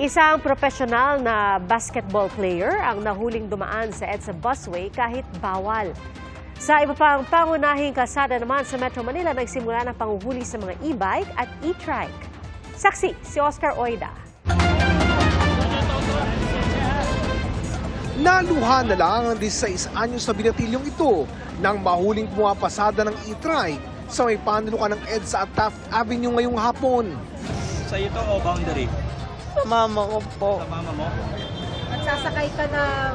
Isang profesional na basketball player ang nahuling dumaan sa EDSA busway kahit bawal. Sa iba pang pangunahing kalsada naman sa Metro Manila, nagsimula ng panghuhuli sa mga e-bike at e-trike. Saksi si Oscar Oida. Naluha na lang ang 16 anyos na binatilyong ito nang mahuling pumapasada ng e-trike sa may panulukan ng EDSA at Taft Avenue ngayong hapon. Sa ito o boundary? Sa mama ko po. Sa mama mo? At sasakay ka na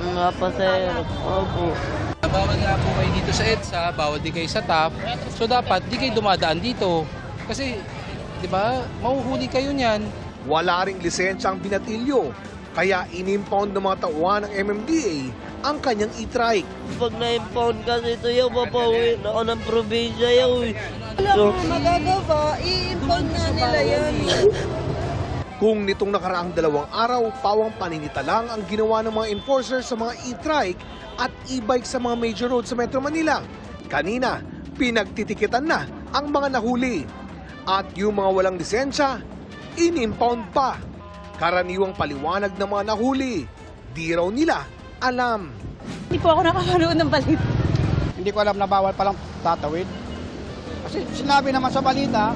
Mga pasahero. Opo. Bawal nga po kayo dito sa EDSA, bawal di kayo sa TAP. So dapat di kayo dumadaan dito. Kasi, di ba, mahuhuli kayo niyan. Wala ring lisensya ang binatilyo, kaya inimpound ng mga tauhan ng MMDA ang kanyang e-trike. Pag na-impound kasi ito yung papawin ako ng probinsya yun. Wala kang magagawa, i-impound na nila yan. Kung nitong nakaraang 2 araw, pawang paninita lang ang ginawa ng mga enforcer sa mga e-trike at e-bike sa mga major roads sa Metro Manila. Kanina, pinagtitikitan na ang mga nahuli. At yung mga walang lisensya, in-impound pa. Karaniwang paliwanag ng mga nahuli, di raw nila alam. Hindi po ako nakakaroon ng balita. Hindi ko alam na bawal palang tatawid. Kasi sinabi naman sa balita,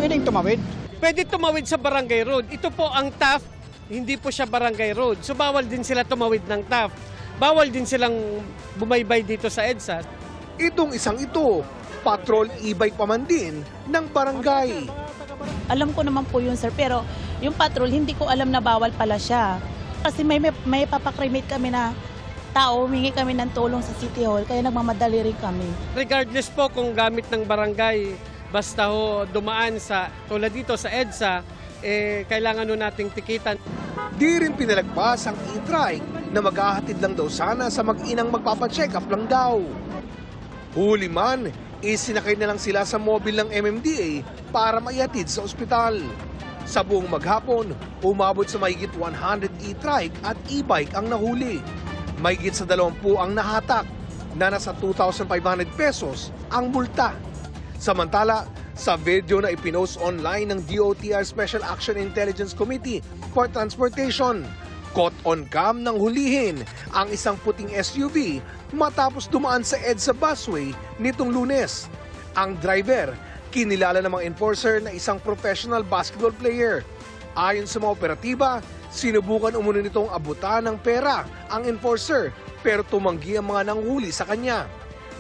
pwedeng tumawid. Pwede tumawid sa barangay road. Ito po ang Taft, hindi po siya barangay road. So bawal din sila tumawid ng Taft. Bawal din silang bumaybay dito sa EDSA. Itong isang ito, patrol e-bike pa man din ng barangay. Alam ko naman po yun, sir, pero yung patrol, hindi ko alam na bawal pala siya. Kasi may papakrimate kami na tao, humingi kami ng tulong sa City Hall, kaya nagmamadali rin kami. Regardless po kung gamit ng barangay, basta ho dumaan sa tulad dito sa EDSA, kailangan ho nating tikitan. Di rin pinalagpas ang e-trike na maghahatid lang daw sana sa mag-inang magpapacheck up lang daw. Huli man, isinakay na lang sila sa mobile ng MMDA para maihatid sa ospital. Sa buong maghapon, umabot sa mahigit 100 e-trike at e-bike ang nahuli. Mahigit sa 20 ang nahatak na nasa 2,500 pesos ang multa. Samantala, sa video na ipinost online ng DOTR Special Action Intelligence Committee for Transportation, caught on cam nang hulihin ang isang puting SUV matapos dumaan sa EDSA busway nitong Lunes. Ang driver, kinilala ng mga enforcer na isang professional basketball player. Ayon sa mga operatiba, sinubukan umano nitong abutan ng pera ang enforcer pero tumanggi ang mga nanghuli sa kanya.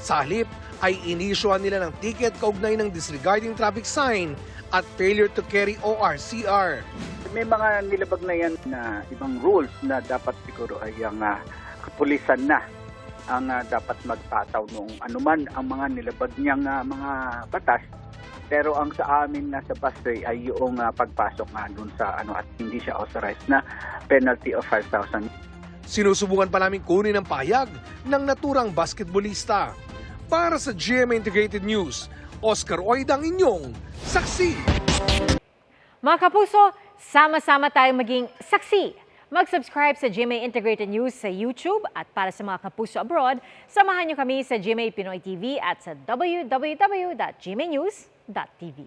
Sa halip, ay inisyuhan nila ng ticket kaugnay ng disregarding traffic sign at failure to carry ORCR. May mga nilabag na yan na ibang rules na dapat siguro ay ang kapulisan na ang dapat magpataw nung anuman ang mga nilabag niyang mga batas. Pero ang sa amin na sa busway ay yung pagpasok nga dun sa at hindi siya authorized na penalty of 5,000. Sinusubukan pa namin kunin ang pahayag ng naturang basketballista. Para sa GMA Integrated News, Oscar Oida ang inyong saksi. Mga kapuso, sama-sama tayong maging saksi. Mag-subscribe sa GMA Integrated News sa YouTube at para sa mga kapuso abroad, samahan niyo kami sa GMA Pinoy TV at sa www.gmanews.tv.